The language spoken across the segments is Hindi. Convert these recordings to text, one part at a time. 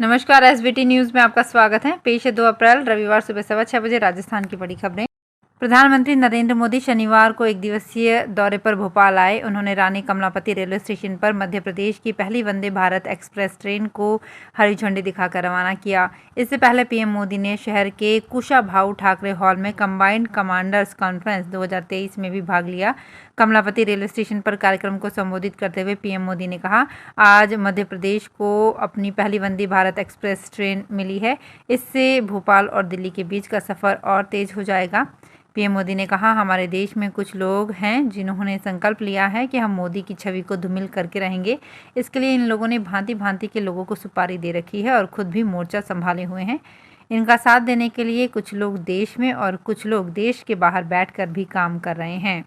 नमस्कार। एसबीटी न्यूज में आपका स्वागत है। पेश है 2 अप्रैल रविवार सुबह 6:15 बजे राजस्थान की बड़ी खबरें। प्रधानमंत्री नरेंद्र मोदी शनिवार को एक दिवसीय दौरे पर भोपाल आए। उन्होंने रानी कमलापति रेलवे स्टेशन पर मध्य प्रदेश की पहली वंदे भारत एक्सप्रेस ट्रेन को हरी झंडी दिखाकर रवाना किया। इससे पहले पीएम मोदी ने शहर के कुशाभाऊ ठाकरे हॉल में कंबाइंड कमांडर्स कॉन्फ्रेंस 2023 में भी भाग लिया। कमलापति रेलवे स्टेशन पर कार्यक्रम को संबोधित करते हुए पीएम मोदी ने कहा, आज मध्य प्रदेश को अपनी पहली वंदे भारत एक्सप्रेस ट्रेन मिली है। इससे भोपाल और दिल्ली के बीच का सफर और तेज हो जाएगा। पीएम मोदी ने कहा, हमारे देश में कुछ लोग हैं जिन्होंने संकल्प लिया है कि हम मोदी की छवि को धूमिल करके रहेंगे। इसके लिए इन लोगों ने भांति भांति के लोगों को सुपारी दे रखी है और खुद भी मोर्चा संभाले हुए हैं। इनका साथ देने के लिए कुछ लोग देश में और कुछ लोग देश के बाहर बैठकर भी काम कर रहे हैं।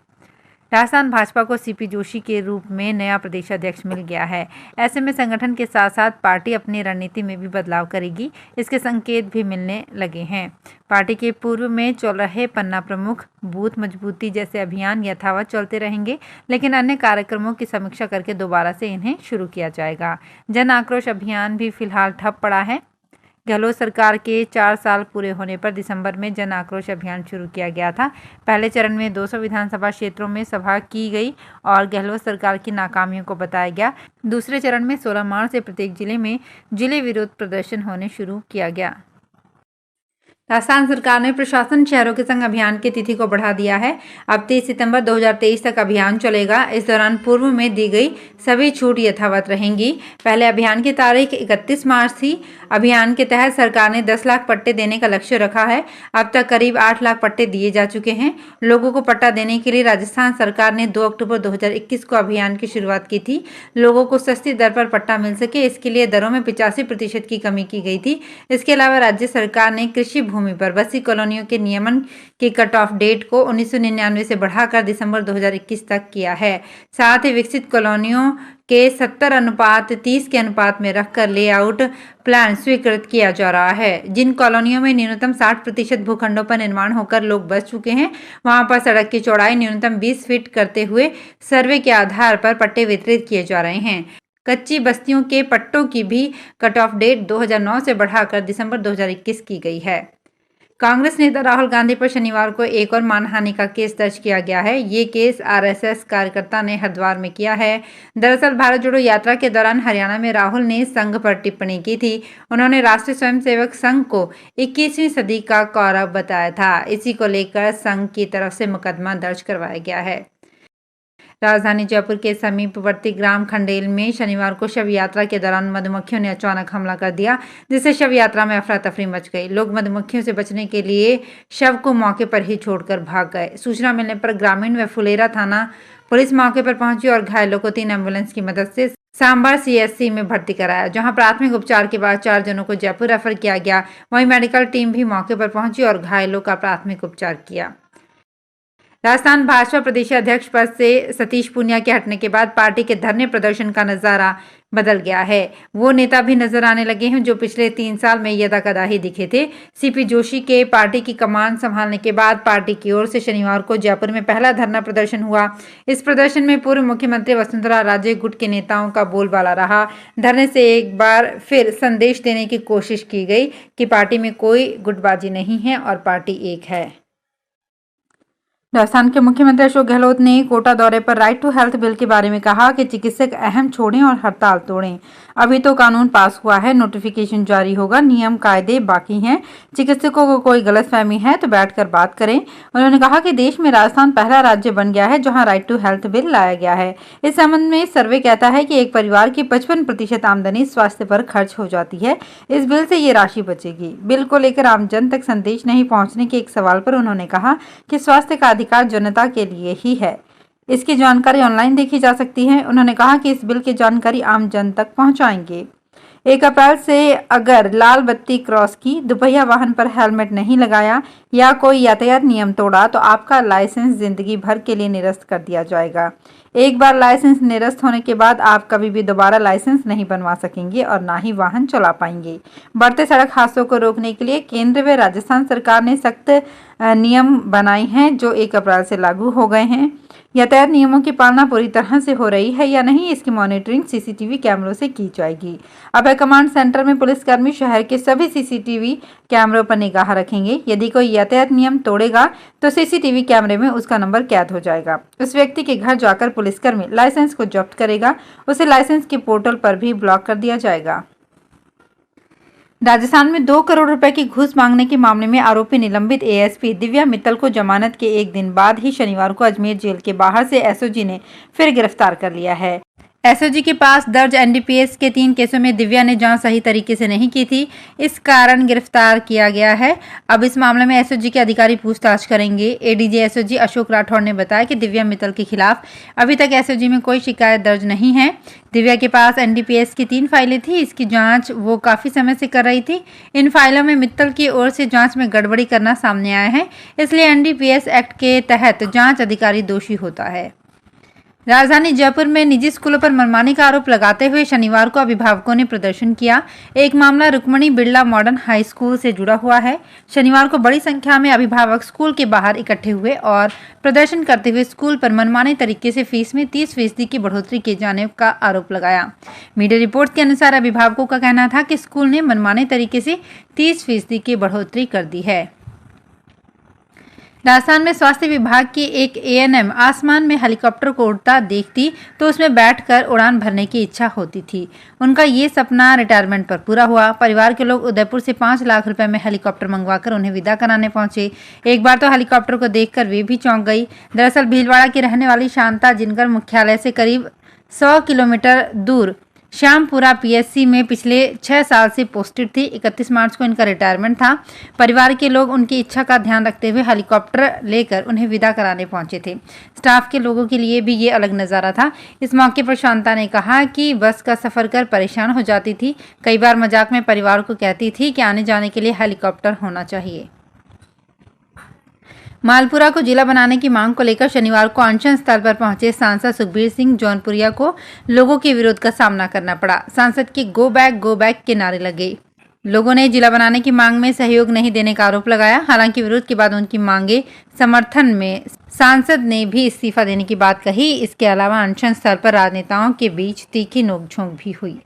राजस्थान भाजपा को सीपी जोशी के रूप में नया प्रदेशाध्यक्ष मिल गया है। ऐसे में संगठन के साथ साथ पार्टी अपनी रणनीति में भी बदलाव करेगी, इसके संकेत भी मिलने लगे हैं। पार्टी के पूर्व में चल रहे पन्ना प्रमुख, बूथ मजबूती जैसे अभियान यथावत चलते रहेंगे, लेकिन अन्य कार्यक्रमों की समीक्षा करके दोबारा से इन्हें शुरू किया जाएगा। जन आक्रोश अभियान भी फिलहाल ठप पड़ा है। गहलोत सरकार के 4 साल पूरे होने पर दिसंबर में जन आक्रोश अभियान शुरू किया गया था। पहले चरण में 200 विधानसभा क्षेत्रों में सभा की गई और गहलोत सरकार की नाकामियों को बताया गया। दूसरे चरण में 16 मार्च से प्रत्येक जिले में जिले विरोध प्रदर्शन होने शुरू किया गया। राजस्थान सरकार ने प्रशासन शहरों के संग अभियान की तिथि को बढ़ा दिया है। अब 30 सितंबर 2023 तक अभियान चलेगा। इस दौरान पूर्व में दी गई सभी छूट यथावत रहेंगी। पहले अभियान की तारीख 31 मार्च थी। अभियान के तहत सरकार ने 10 लाख पट्टे देने का लक्ष्य रखा है। अब तक करीब 8 लाख पट्टे दिए जा चुके हैं। लोगों को पट्टा देने के लिए राजस्थान सरकार ने 2 अक्टूबर 2021 को अभियान की शुरुआत की थी। लोगों को सस्ती दर पर पट्टा मिल सके, इसके लिए दरों में 85% की कमी की गई थी। इसके अलावा राज्य सरकार ने कृषि भूमि पर बसी कॉलोनियों के नियमन की कट ऑफ डेट को 1999 से बढ़ाकर दिसंबर 2021 तक किया है। साथ ही विकसित कॉलोनियों के 70:30 के अनुपात में रखकर लेआउट प्लान स्वीकृत किया जा रहा है। जिन कॉलोनियों में न्यूनतम 60% भूखंडों पर निर्माण होकर लोग बस चुके हैं, वहां पर सड़क की चौड़ाई न्यूनतम 20 फीट करते हुए सर्वे के आधार पर पट्टे वितरित किए जा रहे हैं। कच्ची बस्तियों के पट्टों की भी कट ऑफ डेट 2009 से बढ़ाकर दिसंबर 2021 की गई है। कांग्रेस नेता राहुल गांधी पर शनिवार को एक और मानहानि का केस दर्ज किया गया है। ये केस आरएसएस कार्यकर्ता ने हरिद्वार में किया है। दरअसल भारत जोड़ो यात्रा के दौरान हरियाणा में राहुल ने संघ पर टिप्पणी की थी। उन्होंने राष्ट्रीय स्वयंसेवक संघ को 21वीं सदी का कौरव बताया था। इसी को लेकर संघ की तरफ से मुकदमा दर्ज करवाया गया है। राजधानी जयपुर के समीपवर्ती ग्राम खंडेल में शनिवार को शव यात्रा के दौरान मधुमक्खियों ने अचानक हमला कर दिया, जिससे शव यात्रा में अफरा तफरी मच गई। लोग मधुमक्खियों से बचने के लिए शव को मौके पर ही छोड़कर भाग गए। सूचना मिलने पर ग्रामीण व फुलेरा थाना पुलिस मौके पर पहुंची और घायलों को 3 एम्बुलेंस की मदद से सांबर सीएचसी में भर्ती कराया, जहां प्राथमिक उपचार के बाद 4 जनों को जयपुर रेफर किया गया। वहीं मेडिकल टीम भी मौके पर पहुंची और घायलों का प्राथमिक उपचार किया। राजस्थान भाजपा प्रदेशाध्यक्ष पद से सतीश पूनिया के हटने के बाद पार्टी के धरने प्रदर्शन का नजारा बदल गया है। वो नेता भी नजर आने लगे हैं जो पिछले 3 साल में यदाकदा ही दिखे थे। सीपी जोशी के पार्टी की कमान संभालने के बाद पार्टी की ओर से शनिवार को जयपुर में पहला धरना प्रदर्शन हुआ। इस प्रदर्शन में पूर्व मुख्यमंत्री वसुंधरा राजे गुट के नेताओं का बोलबाला रहा। धरने से एक बार फिर संदेश देने की कोशिश की गई कि पार्टी में कोई गुटबाजी नहीं है और पार्टी एक है। राजस्थान के मुख्यमंत्री अशोक गहलोत ने कोटा दौरे पर राइट टू हेल्थ बिल के बारे में कहा कि चिकित्सक अहम छोड़ें और हड़ताल तोड़ें। अभी तो कानून पास हुआ है, नोटिफिकेशन जारी होगा, नियम कायदे बाकी हैं। चिकित्सकों को कोई गलतफहमी है तो बैठकर बात करें। उन्होंने कहा कि देश में राजस्थान पहला राज्य बन गया है जहां राइट टू हेल्थ बिल लाया गया है। इस संबंध में सर्वे कहता है कि एक परिवार की 55% आमदनी स्वास्थ्य पर खर्च हो जाती है। इस बिल से ये राशि बचेगी। बिल को लेकर आमजन तक संदेश नहीं पहुंचने के एक सवाल पर उन्होंने कहा कि स्वास्थ्य का अधिकार जनता के लिए ही है, इसकी जानकारी ऑनलाइन देखी जा सकती है। उन्होंने कहा कि इस बिल की जानकारी आम जन तक पहुंचाएंगे। 1 अप्रैल से अगर लाल बत्ती क्रॉस की, दुपहिया वाहन पर हेलमेट नहीं लगाया या कोई यातायात नियम तोड़ा तो आपका लाइसेंस जिंदगी भर के लिए निरस्त कर दिया जाएगा। एक बार लाइसेंस निरस्त होने के बाद आप कभी भी दोबारा लाइसेंस नहीं बनवा सकेंगे और ना ही वाहन चला पाएंगे। बढ़ते सड़क हादसों को रोकने के लिए केंद्र व राजस्थान सरकार ने सख्त नियम बनाए हैं जो 1 अप्रैल से लागू हो गए हैं। यातायात नियमों की पालना पूरी तरह से हो रही है या नहीं, इसकी मॉनिटरिंग सीसीटीवी कैमरों से की जाएगी। अब कमांड सेंटर में पुलिसकर्मी शहर के सभी सीसीटीवी कैमरों पर निगाह रखेंगे। यदि कोई यातायात नियम तोड़ेगा तो सीसीटीवी कैमरे में उसका नंबर कैद हो जाएगा। उस व्यक्ति के घर जाकर पुलिसकर्मी लाइसेंस को जब्त करेगा। उसे लाइसेंस के पोर्टल पर भी ब्लॉक कर दिया जाएगा। राजस्थान में 2 करोड़ रुपए की घूस मांगने के मामले में आरोपी निलंबित एएसपी दिव्या मित्तल को जमानत के एक दिन बाद ही शनिवार को अजमेर जेल के बाहर से एसओजी ने फिर गिरफ्तार कर लिया है। एसओजी के पास दर्ज एनडीपीएस के 3 केसों में दिव्या ने जांच सही तरीके से नहीं की थी, इस कारण गिरफ्तार किया गया है। अब इस मामले में एसओजी के अधिकारी पूछताछ करेंगे। एडीजी एसओजी अशोक राठौड़ ने बताया कि दिव्या मित्तल के खिलाफ अभी तक एसओजी में कोई शिकायत दर्ज नहीं है। दिव्या के पास एनडीपीएस की 3 फाइलें थी, इसकी जांच वो काफी समय से कर रही थी। इन फाइलों में मित्तल की ओर से जांच में गड़बड़ी करना सामने आया है, इसलिए एनडीपीएस एक्ट के तहत जांच अधिकारी दोषी होता है। राजधानी जयपुर में निजी स्कूलों पर मनमानी का आरोप लगाते हुए शनिवार को अभिभावकों ने प्रदर्शन किया। एक मामला Rukmani Birla modern high school से जुड़ा हुआ है। शनिवार को बड़ी संख्या में अभिभावक स्कूल के बाहर इकट्ठे हुए और प्रदर्शन करते हुए स्कूल पर मनमानी तरीके से फीस में 30% की बढ़ोतरी किए जाने का आरोप लगाया। मीडिया रिपोर्ट के अनुसार अभिभावकों का कहना था कि स्कूल ने मनमानी तरीके से 30% की बढ़ोतरी कर दी है। राजस्थान में स्वास्थ्य विभाग की एक एएनएम आसमान में हेलीकॉप्टर को उड़ता देखती तो उसमें बैठकर उड़ान भरने की इच्छा होती थी। उनका ये सपना रिटायरमेंट पर पूरा हुआ। परिवार के लोग उदयपुर से 5 लाख रुपए में हेलीकॉप्टर मंगवाकर उन्हें विदा कराने पहुंचे। एक बार तो हेलीकॉप्टर को देखकर वे भी चौंक गई। दरअसल भीलवाड़ा की रहने वाली शांता जिनकर मुख्यालय से करीब 100 किलोमीटर दूर श्यामपुरा पीएससी में पिछले 6 साल से पोस्टेड थी। 31 मार्च को इनका रिटायरमेंट था। परिवार के लोग उनकी इच्छा का ध्यान रखते हुए हेलीकॉप्टर लेकर उन्हें विदा कराने पहुंचे थे। स्टाफ के लोगों के लिए भी ये अलग नज़ारा था। इस मौके पर शांता ने कहा कि बस का सफर कर परेशान हो जाती थी। कई बार मजाक में परिवार को कहती थी कि आने जाने के लिए हेलीकॉप्टर होना चाहिए। मालपुरा को जिला बनाने की मांग को लेकर शनिवार को अनशन स्थल पर पहुंचे सांसद सुखबीर सिंह जौनपुरिया को लोगों के विरोध का सामना करना पड़ा। सांसद के गो बैक के नारे लगे। लोगों ने जिला बनाने की मांग में सहयोग नहीं देने का आरोप लगाया। हालांकि विरोध के बाद उनकी मांगे समर्थन में सांसद ने भी इस्तीफा देने की बात कही। इसके अलावा अनशन स्थल पर राजनेताओं के बीच तीखी नोकझोंक भी हुई।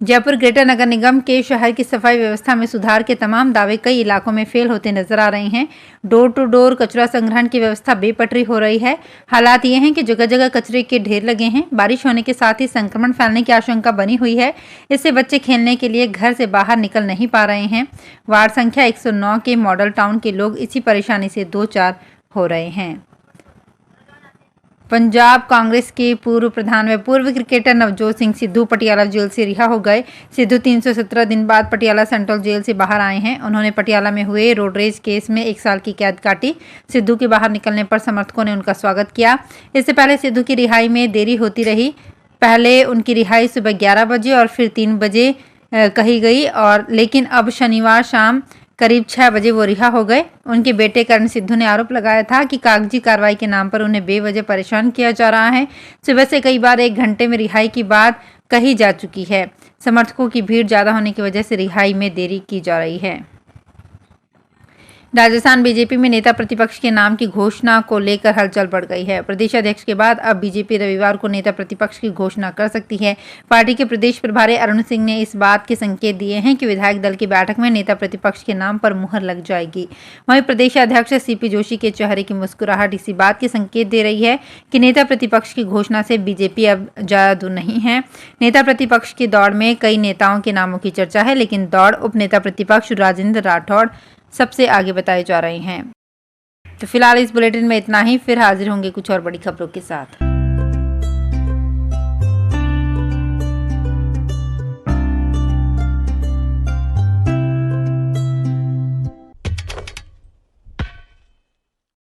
जयपुर ग्रेटर नगर निगम के शहर की सफाई व्यवस्था में सुधार के तमाम दावे कई इलाकों में फेल होते नजर आ रहे हैं। डोर टू डोर कचरा संग्रहण की व्यवस्था बेपटरी हो रही है। हालात ये हैं कि जगह जगह कचरे के ढेर लगे हैं। बारिश होने के साथ ही संक्रमण फैलने की आशंका बनी हुई है। इससे बच्चे खेलने के लिए घर से बाहर निकल नहीं पा रहे हैं। वार्ड संख्या 109 के मॉडल टाउन के लोग इसी परेशानी से 2-4 हो रहे हैं। पंजाब कांग्रेस के पूर्व प्रधान व पूर्व क्रिकेटर नवजोत सिंह सिद्धू पटियाला जेल से रिहा हो गए। सिद्धू 317 दिन बाद पटियाला सेंट्रल जेल से बाहर आए हैं। उन्होंने पटियाला में हुए रोडरेज केस में 1 साल की कैद काटी। सिद्धू के बाहर निकलने पर समर्थकों ने उनका स्वागत किया। इससे पहले सिद्धू की रिहाई में देरी होती रही। पहले उनकी रिहाई सुबह 11 बजे और फिर 3 बजे कही गई और लेकिन अब शनिवार शाम करीब 6 बजे वो रिहा हो गए। उनके बेटे करण सिद्धू ने आरोप लगाया था कि कागजी कार्रवाई के नाम पर उन्हें बेवजह परेशान किया जा रहा है। सुबह से कई बार 1 घंटे में रिहाई की बात कही जा चुकी है। समर्थकों की भीड़ ज्यादा होने की वजह से रिहाई में देरी की जा रही है। राजस्थान बीजेपी में नेता प्रतिपक्ष के नाम की घोषणा को लेकर हलचल बढ़ गई है। प्रदेश अध्यक्ष के बाद अब बीजेपी रविवार को नेता प्रतिपक्ष की घोषणा कर सकती है। पार्टी के प्रदेश प्रभारी अरुण सिंह ने इस बात के संकेत दिए हैं कि विधायक दल की बैठक में नेता प्रतिपक्ष के नाम पर मुहर लग जाएगी। वहीं प्रदेश अध्यक्ष सीपी जोशी के चेहरे की मुस्कुराहट इसी बात के संकेत दे रही है कि नेता प्रतिपक्ष की घोषणा से बीजेपी अब ज्यादा दूर नहीं है। नेता प्रतिपक्ष की दौड़ में कई नेताओं के नामों की चर्चा है, लेकिन दौड़ उप नेता प्रतिपक्ष राजेंद्र राठौड़ सबसे आगे बताए जा रहे हैं। तो फिलहाल इस बुलेटिन में इतना ही। फिर हाजिर होंगे कुछ और बड़ी खबरों के साथ।